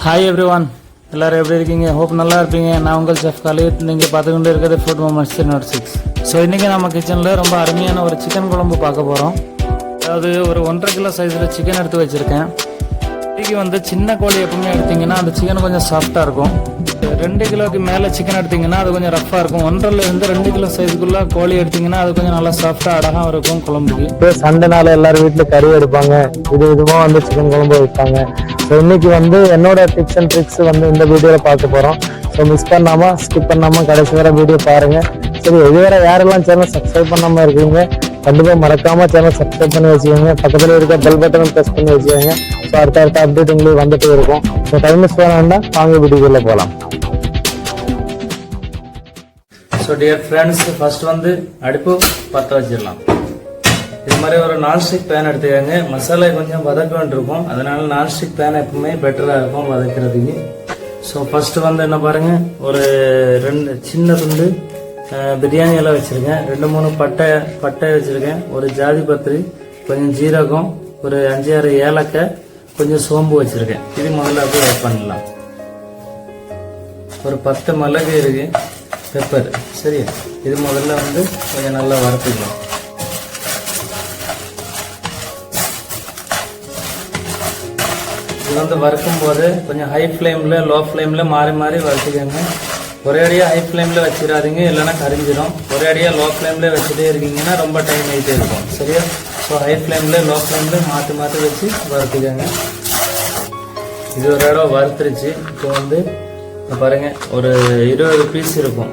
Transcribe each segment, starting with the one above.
Hi everyone, எல்லோரும் எப்படி இருக்கீங்க? ஹோப் நல்லா இருப்பீங்க. நான் உங்கள் செஃப் காலித். நீங்கள் பார்த்துக்கிட்டு இருக்கிறது ஃபுட் மொமெண்ட்ஸ் 306. ஸோ இன்றைக்கி நம்ம கிச்சனில் ரொம்ப அருமையான ஒரு சிக்கன் குழம்பு பார்க்க போகிறோம். அதாவது ஒரு 1.5 கிலோ சைஸில் சிக்கன் எடுத்து வச்சுருக்கேன். இன்றைக்கி சின்ன கோழி எப்பவுமே எடுத்திங்கன்னா அந்த சிக்கன் கொஞ்சம் சாஃப்டாக இருக்கும். 2 கிலோக்கு மேலே சிக்கன் எடுத்திங்கன்னா அது கொஞ்சம் ரஃப்பாக இருக்கும். 1.5 2 கிலோ சைஸுக்குள்ளே கோழி எடுத்திங்கன்னா அது கொஞ்சம் நல்லா சாஃப்டாக அழகாக இருக்கும் குழம்புக்கு. இப்போ சண்டே நாள் எல்லாரும் வீட்டில் கறி எடுப்பாங்க, விதமாக சிக்கன் குழம்பு வைப்பாங்க. ஸோ இன்றைக்கி என்னோட டிப்ஸ் அண்ட் ட்ரிக்ஸ் இந்த வீடியோவில் பார்க்க போகிறோம். ஸோ மிஸ் பண்ணாமல் ஸ்கிப் பண்ணாமல் கடைசி வர வீடியோ பாருங்கள். சரி, இதுவரை யாரெல்லாம் சேனல் சப்ஸ்கிரைப் பண்ணாமல் இருக்கீங்க கண்டிப்பாக மறக்காமல் சேனல் சப்ஸ்கிரைப் பண்ணி வச்சுக்கோங்க. பக்கத்தில் இருக்க பெல் பட்டனும் ப்ரெஸ் பண்ணி வச்சுக்கோங்க. ஸோ அடுத்த அப்டேட் உங்களுக்கு வந்துட்டு இருக்கும். ஸோ டைம் மிஸ் பண்ண வேண்டாம், வாங்க வீடியோக்குள்ளே போகலாம். ஸோ டியர் ஃப்ரெண்ட்ஸ், ஃபர்ஸ்ட் அடுப்பு பற்ற வச்சிடலாம். இது மாதிரி ஒரு நான்ஸ்டிக் பேன் எடுத்துக்கோங்க. மசாலா கொஞ்சம் வதக்க வேண்டியிருக்கும், அதனால நான்ஸ்டிக் பேன் எப்பவுமே பெட்டராக இருக்கும் வதக்கிறதுக்கு. ஸோ ஃபர்ஸ்ட் என்ன பாருங்க, ஒரு 2 சின்ன துண்டு பிரியாணி எல்லாம் வச்சிருக்கேன், 2-3 பட்டை வச்சிருக்கேன், ஒரு ஜாதி பத்திரி, கொஞ்சம் ஜீரகம், ஒரு 5-6 ஏலக்காய், கொஞ்சம் சோம்பு வச்சிருக்கேன். இது முதல்ல அப்படியே ஆட் பண்ணலாம். ஒரு 10 மிளகு இருக்கு, பெப்பர். சரி, இது முதல்ல கொஞ்சம் நல்லா வறுத்துக்கலாம். இது வறுக்கும் போது கொஞ்சம் ஹை ஃப்ளேமில் லோ ஃப்ளேமில் மாறி மாறி வறுத்துக்கோங்க. ஒரே அடியாக ஹை ஃப்ளேமில் வச்சிடாதீங்க, இல்லைன்னா கரிஞ்சிடும். ஒரே அடியாக லோ ஃப்ளேமில் வச்சுட்டே இருக்கீங்கன்னா ரொம்ப டைம் ஆகிட்டே இருக்கும். சரியா? ஸோ ஹை ஃப்ளேமில் லோ ஃப்ளேமில் மாற்றி மாற்றி வச்சு வறுத்துக்கோங்க. இது ஒரு இடம் வறுத்துருச்சு. இப்போ பாருங்கள், ஒரு 20 பீஸ் இருக்கும்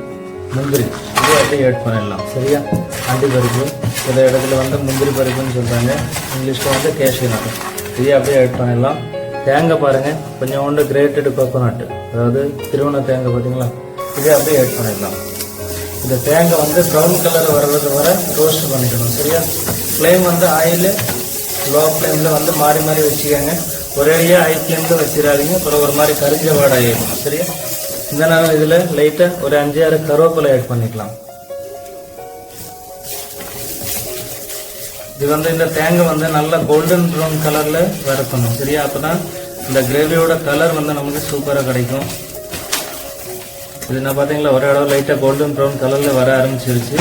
முந்திரி. இது அப்படியே ஆட் பண்ணிடலாம். சரியா? அண்டி பருப்பு, சில இடத்துல முந்திரி பருப்புன்னு சொல்கிறாங்க, இங்கிலீஷில் கேஷ்யூ நட். இதை அப்படியே ஆட் பண்ணிடலாம். தேங்காய் பாருங்கள், கொஞ்சோண்டு கிரேட்டட் கோகோனட், அதாவது திருவண்ண தேங்காய் பார்த்தீங்களா, இதே அப்படியே ஆட் பண்ணிடலாம். இந்த தேங்காய் ப்ரௌன் கலர் வர்றது வர ரோஸ்ட் பண்ணிக்கணும். சரியா? ஃப்ளேம் ஆயில் லோ ஃப்ளேமில் மாறி மாறி வச்சுக்கோங்க. ஒரேடியாக ஹை ஃப்ளேமில் வச்சிடாதீங்க, அப்புறம் ஒரு மாதிரி கரிஞ்ச வாடை ஆகிடும். சரியா? இந்த நேரம் இதில் லைட்டாக ஒரு 5-6 கருவேப்பிலை ஆட் பண்ணிக்கலாம். இது இந்த தேங்காய் நல்லா கோல்டன் ப்ரௌன் கலர்ல வறுக்கணும். சரியா? அப்பதான் இந்த கிரேவியோட கலர் நமக்கு சூப்பரா கிடைக்கும். இது நான் பாத்தீங்களா, ஒரு அளவு லைட்டா கோல்டன் ப்ரௌன் கலர்ல வர ஆரம்பிச்சிருச்சு.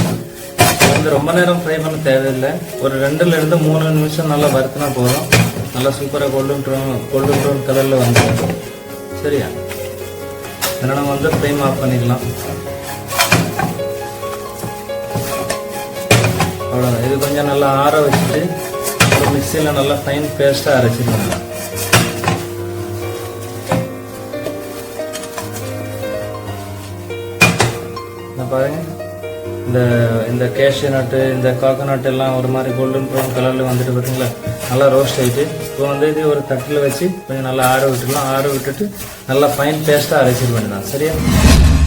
ரொம்ப நேரம் ஃப்ரை பண்ண தேவையில்லை, ஒரு 2-3 நிமிஷம் நல்லா வறுத்தினா போதும். நல்லா சூப்பரா கோல்டன் ப்ரௌன் கலர்ல வந்துடும். சரியா? இதனால நம்ம ஃப்ளேம் ஆஃப் பண்ணிக்கலாம். அவ்வளோதான். இது கொஞ்சம் நல்லா ஆற வச்சுட்டு ஒரு மிக்சியில் நல்லா ஃபைன் பேஸ்ட்டாக அரைச்சிக்கலாம். நான் பாருங்க, இந்த கேஷ்யூ நட்டு, இந்த கோகோனட் எல்லாம் ஒரு மாதிரி கோல்டன் ப்ரௌன் கலரில் பார்த்தீங்களா, நல்லா ரோஸ்ட் ஆகிட்டு. இப்போ இது ஒரு தட்டில் வச்சு கொஞ்சம் நல்லா ஆற விட்டுக்கலாம். ஆற விட்டுட்டு நல்லா ஃபைன் பேஸ்ட்டாக அரைச்சிட்டு வேண்டியதான். சரியா?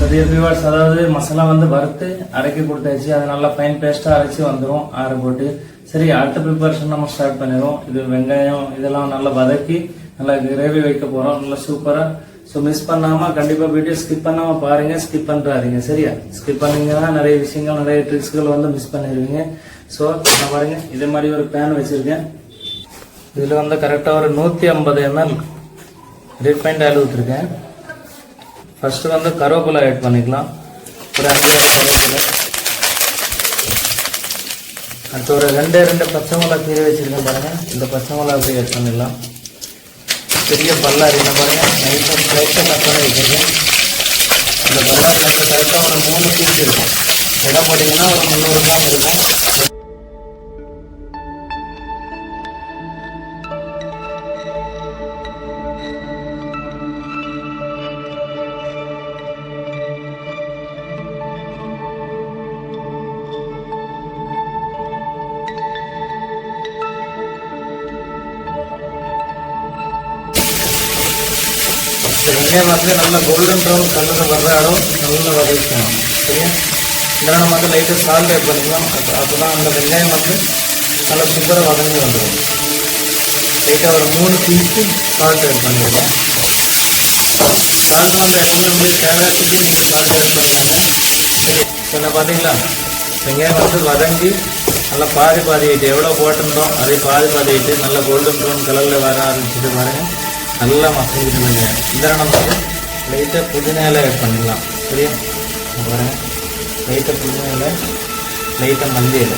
அது வியூவர்ஸ், அதாவது மசாலா வறுத்து அரைக்கி கொடுத்தாச்சு. அது நல்லா ஃபைன் பேஸ்ட்டாக அரைச்சி வந்துடும் ஆற போட்டு. சரி, அடுத்த ப்ரிப்பரேஷன் நம்ம ஸ்டார்ட் பண்ணிடுவோம். இது வெங்காயம் இதெல்லாம் நல்லா வதக்கி நல்லா கிரேவி வைக்க போகிறோம், நல்லா சூப்பராக. ஸோ மிஸ் பண்ணாமல் கண்டிப்பாக வீடியோ ஸ்கிப் பண்ணாமல் பாருங்கள், ஸ்கிப் பண்ணுறாதீங்க. சரியா? ஸ்கிப் பண்ணிங்கன்னா நிறைய விஷயங்கள், நிறைய ட்ரிக்ஸ்கள் மிஸ் பண்ணிடுவீங்க. ஸோ நான் பாருங்கள், இதே மாதிரி ஒரு பேன் வச்சுருக்கேன். இதில் கரெக்டாக ஒரு 150 ml ரீஃபைண்ட் ஆயில் ஊற்றிருக்கேன். ஃபர்ஸ்ட் கருவேப்பிலை ஆட் பண்ணிக்கலாம். ஒரு 5-6 கருவேப்பிலை. அடுத்து ஒரு 2 பச்சை மிளகா கீரை வச்சுருக்கேன் பாருங்கள். இந்த பச்சை மிளகா அப்படியே ஆட் பண்ணிடலாம். பெரிய பல்லாரி பாருங்கள், நைட்டாக கட் பண்ணி வச்சுருக்கேன். இந்த பல்லாரி கரெக்டாக ஒரு 3 பீஸ் இருக்கும். இடம் போட்டிங்கன்னா ஒரு 300 கிராம் இருக்கும். வெங்காயம் நல்லா கோல்டன் ப்ரௌன் கலர் வர்ற இடம் நல்லா வதக்கணும். சரியா? இதெல்லாம் நம்ம லைட்டாக சால்ட் ஆட் பண்ணிக்கலாம். அப்போ தான் அந்த வெங்காயம் நல்லா சூப்பராக வதங்கி வந்துடும். லைட்டாக ஒரு 3 பீஸு சால்ட் ஆட் பண்ணிடுவோம். சால்ட் எப்பவுமே உங்களுக்கு தேவையாச்சுட்டு நீங்கள் சால்ட் ஆட் பண்ணிக்கோங்க. சரி, இப்போ பார்த்தீங்களா, வெங்காயம் வதங்கி நல்லா பாதி ஆகிட்டு, எவ்வளோ போட்டிருந்தோம் அதே பாதி ஆகிட்டு நல்லா கோல்டன் ப்ரௌன் கலரில் வர ஆரம்பிச்சுட்டு பாருங்கள். நல்லா மசிஞ்சிருக்குங்க. இந்த நமக்கு லைட்டாக புதினா இலை ஆட் பண்ணிக்கலாம். சரியா, பாருங்க, லைட்டாக புதினா இலை, லைட்டாக மல்லி இலை.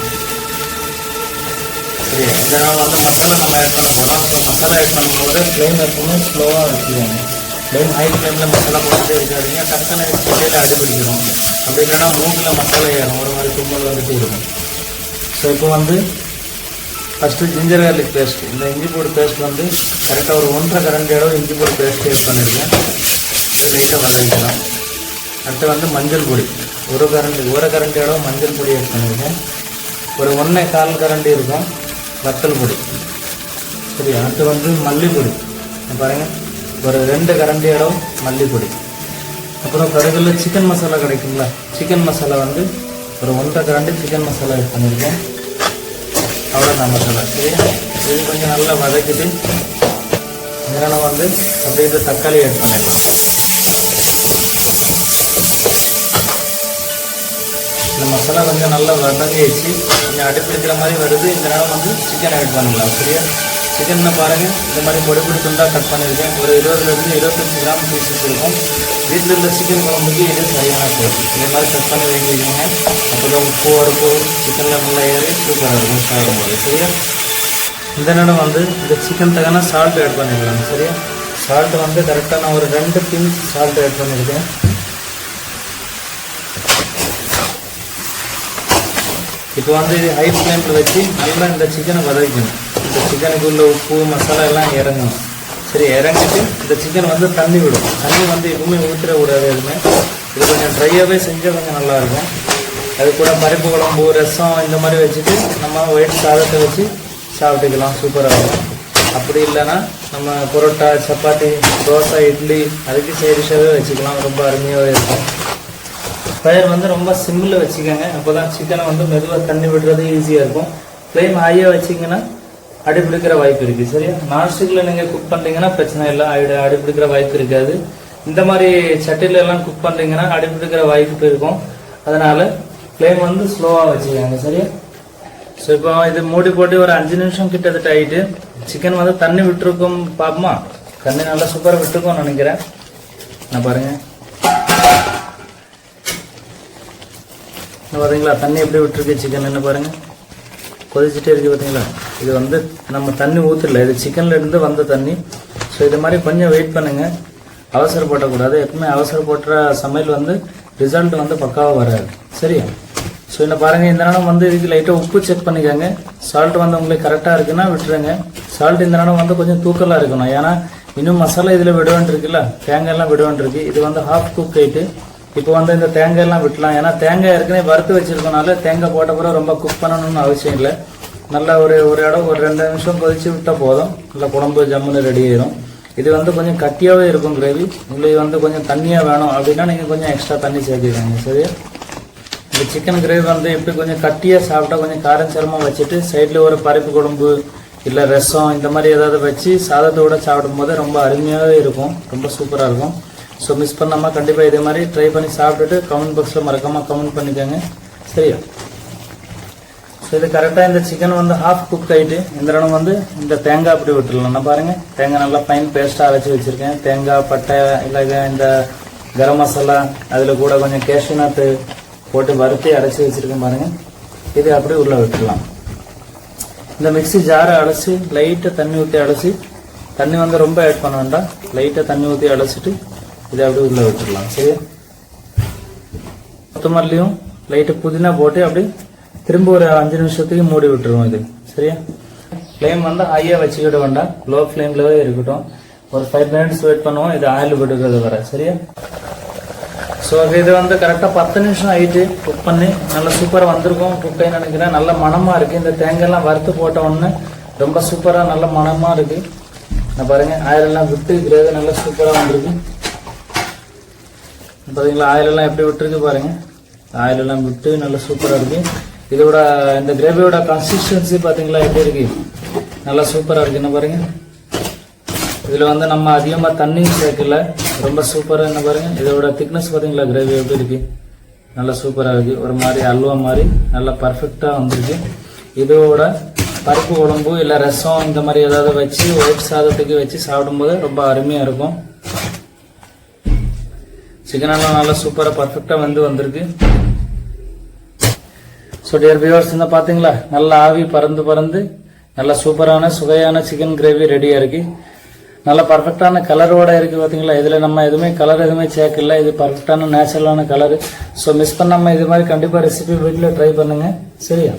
சரியா, இந்த நாள் வந்து மசாலா நம்ம ஆட் பண்ண போகிறோம். ஸோ மசாலா ஆட் பண்ணும்போது ஃப்ளேம் எப்பவுமே ஸ்லோவாக வச்சுக்கோங்க. ஃப்ளேம் ஹை ஃப்ளேமில் மசாலா போட்டுகிட்டே இருக்காதிங்க. டக்குன்னு இடையில அடிபிடிக்கிறோம். அப்படி இல்லைன்னா மூக்கில் மசாலா ஏறும், ஒரு மாதிரி தும்மல் வந்துட்டு இருக்கும். ஸோ இப்போ வந்து ஃபஸ்ட்டு ஜிஞ்சர் கார்லிக் பேஸ்ட், இந்த இஞ்சி பூடு பேஸ்ட் வந்து கரெக்டாக ஒரு 1.5 கரண்டி அளவு இஞ்சி பூடு பேஸ்ட் ஆட் பண்ணியிருக்கேன். இது லைட்டாக வதக்கலாம். அடுத்து வந்து மஞ்சள் பொடி, ஒரு கரண்டி அளவு மஞ்சள் பொடி ஆட் பண்ணியிருக்கேன். ஒரு 1.25 கரண்டி இருக்கும் வத்தல் பொடி. சரி, அடுத்து வந்து மல்லிப்பொடி பாருங்கள், ஒரு 2 கரண்டி அளவு மல்லிப்பொடி. அப்புறம் கடைகளில் சிக்கன் மசாலா கிடைக்குங்களா, சிக்கன் மசாலா வந்து ஒரு 1.5 கரண்டி சிக்கன் மசாலா ஆட் பண்ணியிருக்கேன். அவ்வளோதான் மசாலா. சரி, இது கொஞ்சம் நல்லா வதக்கிட்டு இதனால் வந்து அப்படியே இந்த தக்காளி ஆட் பண்ணிடலாம். இந்த மசாலா கொஞ்சம் நல்லா வதங்கிடுச்சு, கொஞ்சம் அடிப்பிடிக்கிற மாதிரி வருது. இந்த நேரம் வந்து சிக்கன் ஆட் பண்ணலாம். சரியா, சிக்கனை பாருங்கள், இந்த மாதிரி பொடி பொடி துண்டாக கட் பண்ணியிருக்கேன். ஒரு 20 to 25 கிராம் பீசஸ் இருக்கும். வீட்டில் உள்ள சிக்கன் குழம்புக்கு இது சரியான பொருள். இந்த மாதிரி கட் பண்ணி வைக்கிங்க. அப்போ தான் உப்பு வரப்பு சிக்கனில் நல்லா ஏறி சூப்பராக இருக்கும் சாப்பிடும்போது. சரியா, இந்த நேரம் வந்து இந்த சிக்கன் தக்கான சால்ட் ஆட் பண்ணிக்கலாம். சரியா, சால்ட் வந்து கரெக்டாக நான் ஒரு 2 பிஞ்ச் சால்ட் ஆட் பண்ணியிருக்கேன். இப்போ வந்து இது ஹை ஃப்ளேமில் வச்சு நல்லா இந்த சிக்கனை வதக்கணும். இந்த சிக்கனுக்கு உள்ள உப்பு மசாலா எல்லாம் இறங்கணும். சரி, இறங்கிட்டு இந்த சிக்கன் வந்து தண்ணி விடும். தண்ணி வந்து எப்பவுமே ஊற்றிடக்கூடாது. எதுவுமே இது கொஞ்சம் ட்ரையாகவே செஞ்சால் கொஞ்சம் நல்லாயிருக்கும். அது கூட பருப்பு குழம்பு, ரசம் இந்த மாதிரி வச்சுட்டு நம்ம ஒயிட் சாதத்தை வச்சு சாப்பிட்டுக்கலாம், சூப்பராக இருக்கும். அப்படி இல்லைன்னா நம்ம பரோட்டா, சப்பாத்தி, தோசை, இட்லி அதுக்கு சைடிஷாகவே வச்சுக்கலாம், ரொம்ப அருமையாகவே இருக்கும். ஃபயர் வந்து ரொம்ப சிம்மில் வச்சுக்கோங்க. அப்போ தான் சிக்கனை வந்து மெதுவாக தண்ணி விடுறது ஈஸியாக இருக்கும். ஃப்ளேம் ஹையாக வச்சிங்கன்னா அடிப்பிடிக்கிற வாய்ப்பு இருக்குது. சரியா, நான்ஸ்டிக்கில் நீங்கள் குக் பண்ணுறீங்கன்னா பிரச்சனை இல்லை, அடிப்பிடிக்கிற வாய்ப்பு இருக்காது. இந்த மாதிரி சட்டில எல்லாம் குக் பண்ணுறீங்கன்னா அடிப்பிடிக்கிற வாய்ப்பு இருக்கும். அதனால் ஃப்ளேம் வந்து ஸ்லோவாக வச்சுக்கோங்க. சரியா, ஸோ இப்போ இது மூடி போட்டு ஒரு 5 நிமிஷம் கிட்டத்தட்ட ஆகிட்டு சிக்கன் வந்து தண்ணி விட்டுருக்கும். பார்ப்போமா, தண்ணி நல்லா சூப்பராக விட்டுருக்கோம்னு நினைக்கிறேன். நான் பாருங்கள், பார்த்தீங்களா தண்ணி எப்படி விட்டுருக்கு சிக்கன், என்ன பாருங்கள் கொதிச்சுட்டே இருக்குது பார்த்தீங்களா. இது வந்து நம்ம தண்ணி ஊற்றல, இது சிக்கனில் இருந்து வந்த தண்ணி. ஸோ இது மாதிரி கொஞ்சம் வெயிட் பண்ணுங்கள், அவசரப்படக்கூடாது. எப்பவுமே அவசரப்படுற சமையல் வந்து ரிசல்ட் வந்து பக்காவாக வராது. சரியா, ஸோ என்ன பாருங்கள், இந்த நேரம் வந்து இதுக்கு லைட்டாக உப்பு செக் பண்ணிக்கோங்க. சால்ட் வந்து உங்களுக்கு கரெக்டாக இருக்குன்னா விட்டுருங்க. சால்ட் இந்த நேரம் வந்து கொஞ்சம் தூக்கலாக இருக்கணும். ஏன்னா இன்னும் மசாலா இதில் விடுவேன் இருக்குல்ல, தேங்காயெல்லாம் விடுவேன் இருக்குது. இது வந்து ஹாஃப் குக் ஆகிட்டு இப்போ வந்து இந்த தேங்காயெல்லாம் விட்டலாம். ஏன்னா தேங்காய் ஏற்கனவே வறுத்து வச்சிருக்கனால தேங்காய் போட்ட பிறகு ரொம்ப குக் பண்ணணும்னு அவசியம் இல்லை. நல்லா ஒரு இடம் ஒரு 2 நிமிஷம் கொதிச்சு விட்டால் போதும், நல்லா குழம்பு ஜம்முன்னு ரெடி ஆயிடும். இது வந்து கொஞ்சம் கட்டியாகவே இருக்கும் கிரேவி. உங்களுக்கு வந்து கொஞ்சம் தண்ணியாக வேணும் அப்படின்னா நீங்கள் கொஞ்சம் எக்ஸ்ட்ரா தண்ணி சேர்த்துக்கோங்க. சரியா, இந்த சிக்கன் கிரேவி வந்து எப்படி கொஞ்சம் கட்டியாக சாப்பிட்டா கொஞ்சம் காரம் சரமாக வச்சுட்டு சைடில் ஒரு பருப்பு குழம்பு இல்லை ரசம் இந்த மாதிரி ஏதாவது வச்சு சாதத்தோடு சாப்பிடும் போது ரொம்ப அருமையாகவே இருக்கும், ரொம்ப சூப்பராக இருக்கும். ஸோ மிஸ் பண்ணாமல் கண்டிப்பாக இதே மாதிரி ட்ரை பண்ணி சாப்பிட்டுட்டு கமெண்ட் பாக்ஸில் மறக்காமல் கமெண்ட் பண்ணிக்கோங்க. சரியா, ஸோ இது கரெக்டாக இந்த சிக்கன் வந்து ஹாஃப் குக் ஆகிட்டு இந்த இடம் வந்து இந்த தேங்காய் அப்படி விட்டுடலாம். நான் பாருங்கள், தேங்காய் நல்லா ஃபைன் பேஸ்ட்டாக அரைச்சி வச்சுருக்கேன். தேங்காய், பட்டை, இல்லை இந்த கரம் மசாலா, அதில் கூட கொஞ்சம் கேஷ்யூநட் போட்டு வறுத்து அரைச்சி வச்சுருக்கேன் பாருங்கள். இது அப்படி உள்ளே விட்டுடலாம். இந்த மிக்ஸி ஜாரை அடைச்சி லைட்டாக தண்ணி ஊற்றி அடைச்சி, தண்ணி வந்து ரொம்ப ஆட் பண்ண வேண்டாம், லைட்டாக தண்ணி ஊற்றி அடைச்சிட்டு இதை அப்படியே உள்ளே விட்டுடலாம். சரியா, கொத்தமல்லியும் லைட்டு புதினா போட்டு அப்படி திரும்ப ஒரு 5 நிமிஷத்துக்கு மூடி விட்டுருவோம் இது. சரியா, ஃப்ளேம் வந்து ஹையாக வச்சுக்கிட வேண்டாம், லோ ஃப்ளேம்லவே இருக்கட்டும். ஒரு 5 மினிட்ஸ் வெயிட் பண்ணுவோம், இது ஆயில் விடுறது வர. சரியா, ஸோ இது வந்து கரெக்டாக 10 நிமிஷம் ஆகிட்டு குக் பண்ணி நல்லா சூப்பராக வந்திருக்கும். குக்கைன்னு நினைக்கிறேன், நல்ல மனமாக இருக்குது. இந்த தேங்காயெல்லாம் வறுத்து போட்ட உடனே ரொம்ப சூப்பராக நல்ல மனமாக இருக்குது. நான் பாருங்கள், ஆயிலெல்லாம் விட்டு கிரேவி நல்லா சூப்பராக வந்திருக்கு. பார்த்தீங்களா, ஆயிலெல்லாம் எப்படி விட்டுருக்கு பாருங்கள், ஆயிலெல்லாம் விட்டு நல்லா சூப்பராக இருக்குது. இதோட இந்த கிரேவியோட கன்சிஸ்டன்சி பார்த்தீங்களா எப்படி இருக்குது, நல்லா சூப்பராக இருக்குது. என்ன பாருங்கள், இதில் வந்து நம்ம அதிகமாக தண்ணி சேர்க்கல, ரொம்ப சூப்பராக. என்ன பாருங்கள், இதோட திக்னஸ் பார்த்தீங்களா கிரேவி எப்படி இருக்குது, நல்லா சூப்பராக இருக்குது. ஒரு மாதிரி அல்வா மாதிரி நல்லா பர்ஃபெக்டாக வந்திருக்கு. இதோட பருப்பு குழம்பு இல்லை ரசம் இந்த மாதிரி ஏதாவது வச்சு ஒயிட் சாதத்துக்கு வச்சு சாப்பிடும்போது ரொம்ப அருமையாக இருக்கும். சிக்கன் எல்லாம் நல்லா சூப்பராக பர்ஃபெக்டாக வந்திருக்கு. ஸோ டியர் வியூவர்ஸ், இந்த பார்த்தீங்களா, நல்லா ஆவி பறந்து நல்லா சூப்பரான சுவையான சிக்கன் கிரேவி ரெடியாக இருக்கு. நல்லா பர்ஃபெக்டான கலரோட இருக்கு பார்த்தீங்களா. இதில் நம்ம கலர் எதுவுமே சேர்க்கல. இது பர்ஃபெக்டான நேச்சுரலான கலரு. ஸோ மிஸ் பண்ணாமல் இது மாதிரி கண்டிப்பாக ரெசிபி வீட்டில் ட்ரை பண்ணுங்க. சரியா?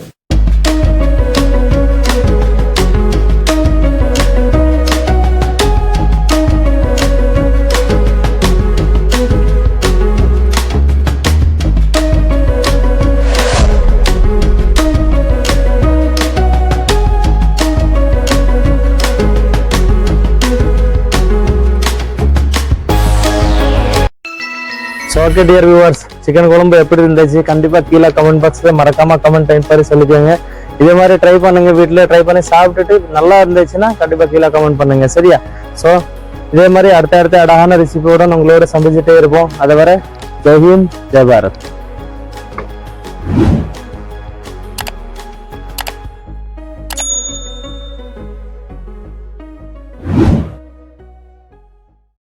So okay dear viewers, chicken குழம்பு எப்படி இருந்துச்சு கண்டிப்பாக கீழே கமெண்ட் பாக்ஸில் மறக்காம கமெண்ட் டைம் பண்ணி சொல்லிக்கோங்க. இதே மாதிரி ட்ரை பண்ணுங்க, வீட்டில் ட்ரை பண்ணி சாப்பிட்டுட்டு நல்லா இருந்துச்சுன்னா கண்டிப்பாக கீழே கமெண்ட் பண்ணுங்க. சரியா? ஸோ இதே மாதிரி அடுத்த அழகான ரெசிபியோட உங்களோட சந்திச்சுட்டே இருப்போம். அதை வர ஜெய் ஹிந்த், ஜெய் பாரத்.